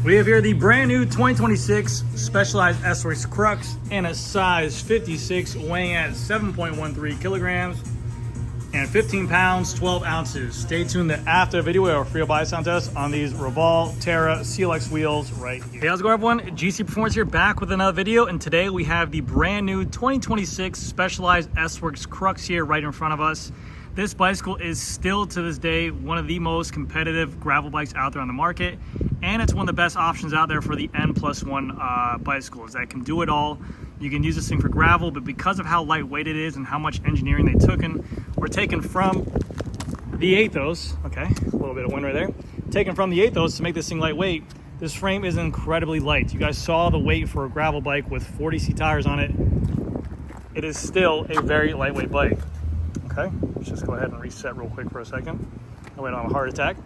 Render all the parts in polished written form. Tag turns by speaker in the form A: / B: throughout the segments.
A: We have here the brand new 2026 Specialized S-Works CRUX in a size 56, weighing at 7.13 kilograms and 15 pounds, 12 ounces. Stay tuned to after the video with our Freehub buy sound test on these Revolve Terra CLX wheels right here. Hey, how's it going, everyone? GC Performance here, back with another video, and today we have the brand new 2026 Specialized S-Works CRUX here right in front of us. This bicycle is still to this day one of the most competitive gravel bikes out there on the market, and it's one of the best options out there for the N+1 bicycles that can do it all. You can use this thing for gravel, but because of how lightweight it is and how much engineering they took in, were taken from the Athos, okay, a little bit of wind right there, taken from the Athos to make this thing lightweight. This frame is incredibly light. You guys saw the weight for a gravel bike with 40C tires on it. It is still a very lightweight bike. Okay, let's just go ahead and reset real quick for a second. I wait on a heart attack.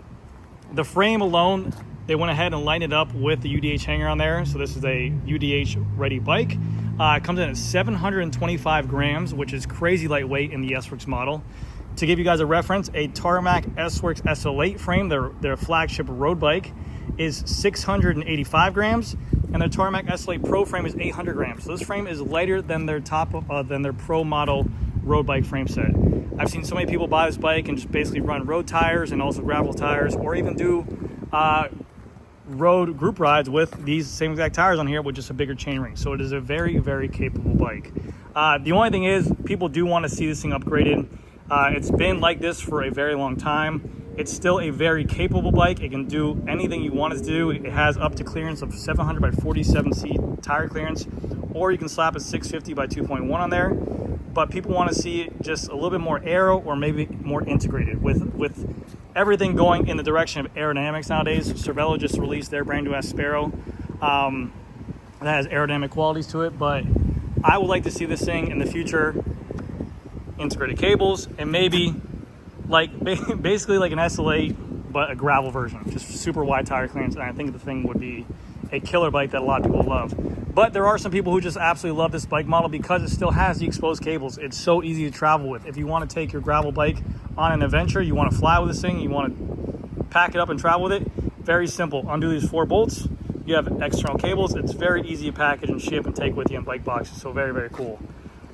A: The frame alone, they went ahead and lined it up with the UDH hanger on there. So this is a UDH ready bike. It comes in at 725 grams, which is crazy lightweight in the S-Works model. To give you guys a reference, a Tarmac S-Works SL8 frame, their flagship road bike, is 685 grams, and their Tarmac SL8 Pro frame is 800 grams. So this frame is lighter than their Pro model road bike frame set. I've seen so many people buy this bike and just basically run road tires and also gravel tires, or even do road group rides with these same exact tires on here with just a bigger chainring. So it is a very, very capable bike. The only thing is, people do want to see this thing upgraded. It's been like this for a very long time. It's still a very capable bike. It can do anything you want it to do. It has up to clearance of 700 by 47C tire clearance, or you can slap a 650 by 2.1 on there. But people want to see it just a little bit more aero, or maybe more integrated with everything going in the direction of aerodynamics nowadays. Cervelo just released their brand new Sparrow that has aerodynamic qualities to it, but I would like to see this thing in the future integrated cables, and maybe like basically like an SL8 but a gravel version, just super wide tire clearance. And I think the thing would be a killer bike that a lot of people love. But there are some people who just absolutely love this bike model because it still has the exposed cables. It's so easy to travel with. If you want to take your gravel bike on an adventure, you want to fly with this thing, you want to pack it up and travel with it, very simple. Undo these 4 bolts. You have external cables. It's very easy to package and ship and take with you in bike boxes. So very, very cool.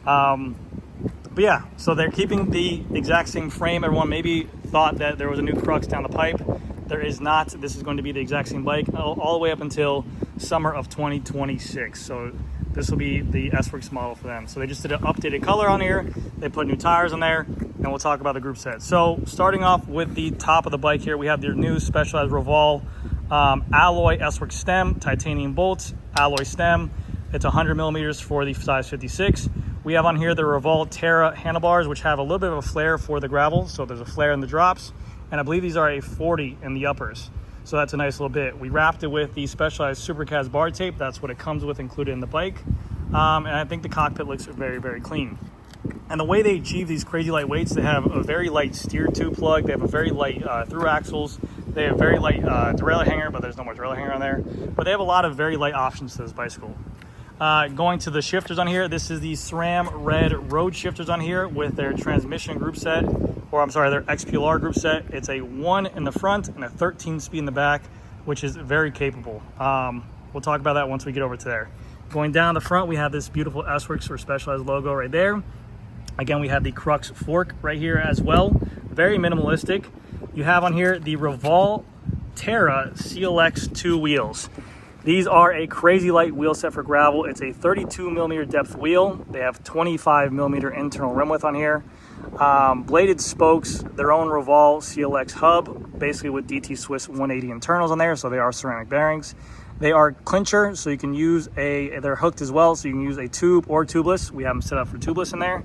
A: But yeah, so they're keeping the exact same frame. Everyone maybe thought that there was a new CRUX down the pipe. There is not. This is going to be the exact same bike all the way up until summer of 2026. So this will be the S-Works model for them. So they just did an updated color on here. They put new tires on there, and we'll talk about the group set. So starting off with the top of the bike here, we have their new Specialized Revolve alloy S-Works stem, titanium bolts, alloy stem. It's 100 millimeters for the size 56. We have on here the Revolve Terra handlebars, which have a little bit of a flare for the gravel. So there's a flare in the drops. And I believe these are a 40 in the uppers. So that's a nice little bit. We wrapped it with the Specialized Supercast bar tape. That's what it comes with included in the bike. And I think the cockpit looks very, very clean. And the way they achieve these crazy light weights, they have a very light steer tube plug. They have a very light through axles. They have very light derailleur hanger, but there's no more derailleur hanger on there. But they have a lot of very light options to this bicycle. Going to the shifters on here, this is the SRAM red road shifters on here with their transmission group set, or I'm sorry, their XPLR group set. It's a 1 in the front and a 13 speed in the back, which is very capable. We'll talk about that once we get over to there. Going down the front, we have this beautiful S-Works or Specialized logo right there. Again, we have the CRUX fork right here as well. Very minimalistic. You have on here the Revolve Terra CLX 2 wheels. These are a crazy light wheel set for gravel. It's a 32 millimeter depth wheel. They have 25 millimeter internal rim width on here. Bladed spokes, their own Revolve CLX hub, basically with DT Swiss 180 internals on there, so they are ceramic bearings. They are clincher, so you can use they're hooked as well, so you can use a tube or tubeless. We have them set up for tubeless in there.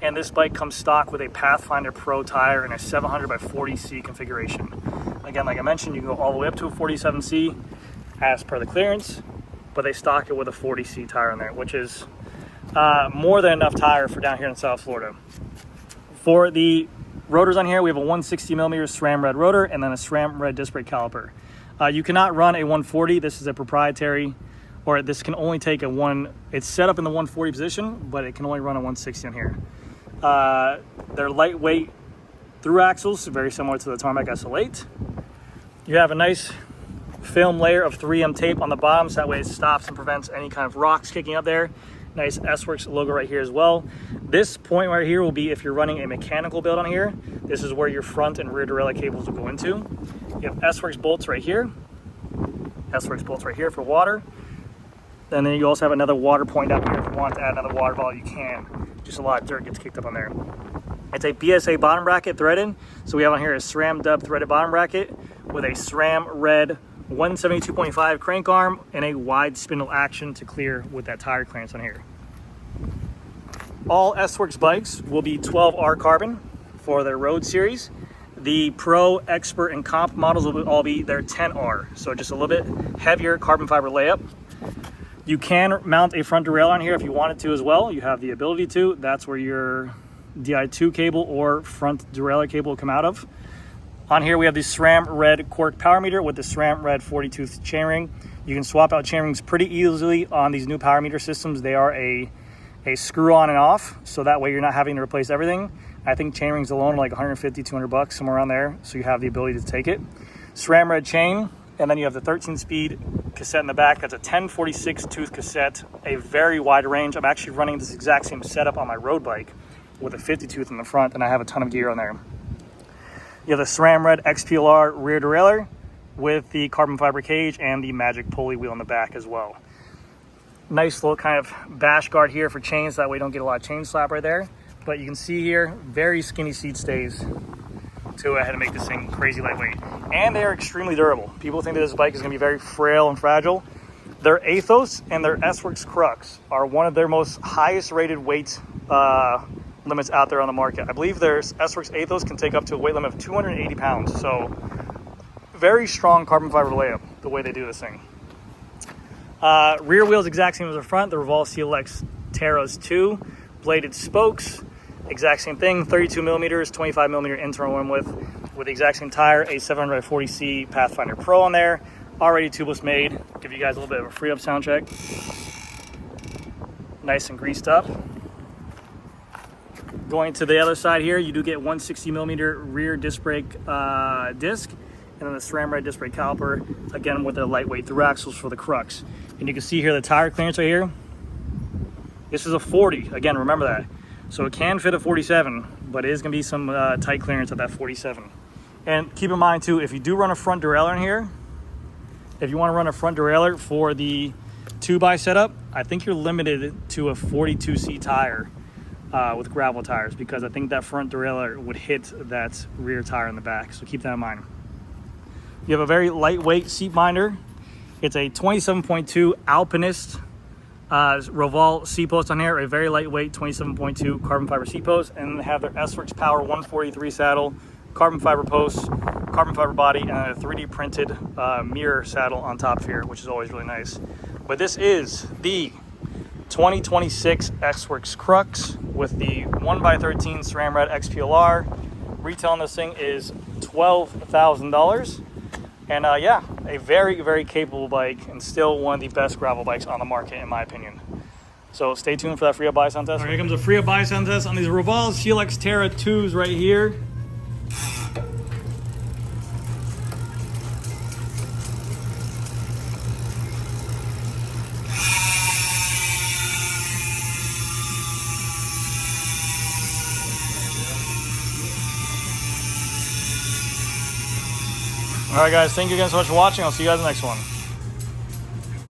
A: And this bike comes stock with a Pathfinder Pro tire and a 700 by 40C configuration. Again, like I mentioned, you can go all the way up to a 47C as per the clearance, but they stock it with a 40C tire in there, which is more than enough tire for down here in South Florida. For the rotors on here, we have a 160 millimeter SRAM red rotor and then a SRAM red disc brake caliper. You cannot run a 140. This is a proprietary, or this can only take a it's set up in the 140 position, but it can only run a 160 on here. They're lightweight through axles, very similar to the Tarmac SL8. You have a nice film layer of 3M tape on the bottom, so that way it stops and prevents any kind of rocks kicking up there. Nice S-Works logo right here as well. This point right here will be if you're running a mechanical build on here. This is where your front and rear derailleur cables will go into. You have S-Works bolts right here. S-Works bolts right here for water. And then you also have another water point down here. If you want to add another water bottle, you can. Just a lot of dirt gets kicked up on there. It's a BSA bottom bracket threaded. So we have on here a SRAM dub threaded bottom bracket with a SRAM red 172.5 crank arm and a wide spindle action to clear with that tire clearance on here. All S-Works bikes will be 12R carbon for their road series. The Pro, Expert, and Comp models will all be their 10R, so just a little bit heavier carbon fiber layup. You can mount a front derailleur on here if you wanted to as well. You have the ability to. That's where your Di2 cable or front derailleur cable will come out of. On here we have the SRAM red cork power meter with the SRAM red 40-tooth chainring. You can swap out chainrings pretty easily on these new power meter systems. They are a screw on and off, so that way you're not having to replace everything. I think chainrings alone are like 150, 200 bucks, somewhere around there, so you have the ability to take it. SRAM red chain, and then you have the 13-speed cassette in the back. That's a 1046 tooth cassette, a very wide range. I'm actually running this exact same setup on my road bike with a 50 tooth in the front, and I have a ton of gear on there. You have the SRAM red XPLR rear derailleur with the carbon fiber cage and the magic pulley wheel in the back as well. Nice little kind of bash guard here for chains, that way you don't get a lot of chain slap right there. But you can see here, very skinny seat stays to I had to make this thing crazy lightweight. And they are extremely durable. People think that this bike is gonna be very frail and fragile. Their Athos and their S-Works CRUX are one of their most highest rated weight limits out there on the market. I believe their S-Works Athos can take up to a weight limit of 280 pounds. So very strong carbon fiber layup, the way they do this thing. Rear wheels exact same as the front. The Revolve CLX Terras 2, bladed spokes, exact same thing, 32 millimeters, 25 millimeter internal rim width with the exact same tire, a 740C Pathfinder Pro on there, already tubeless made. Give you guys a little bit of a Freehub sound check. Nice and greased up. Going to the other side here, you do get 160 millimeter rear disc brake disc, and then the SRAM red disc brake caliper, again with the lightweight through axles for the CRUX. And you can see here the tire clearance right here. This is a 40, again, remember that. So it can fit a 47, but it is gonna be some tight clearance at that 47. And keep in mind too, if you do run a front derailleur in here, if you wanna run a front derailleur for the 2x setup, I think you're limited to a 42C tire with gravel tires, because I think that front derailleur would hit that rear tire in the back. So keep that in mind. You have a very lightweight seat binder. It's a 27.2 Alpinist Revolve seat post on here, a very lightweight 27.2 carbon fiber seat post, and they have their S-Works Power 143 saddle, carbon fiber posts, carbon fiber body, and a 3D printed mirror saddle on top here, which is always really nice. But this is the 2026 S-Works CRUX with the 1x13 SRAM Red XPLR. Retail on this thing is $12,000. And yeah, a very, very capable bike, and still one of the best gravel bikes on the market, in my opinion. So stay tuned for that Freehub buy sound test. All right, here comes a Freehub buy sound test on these Revolve CLX Terra 2s right here. All right, guys, thank you again so much for watching. I'll see you guys in the next one.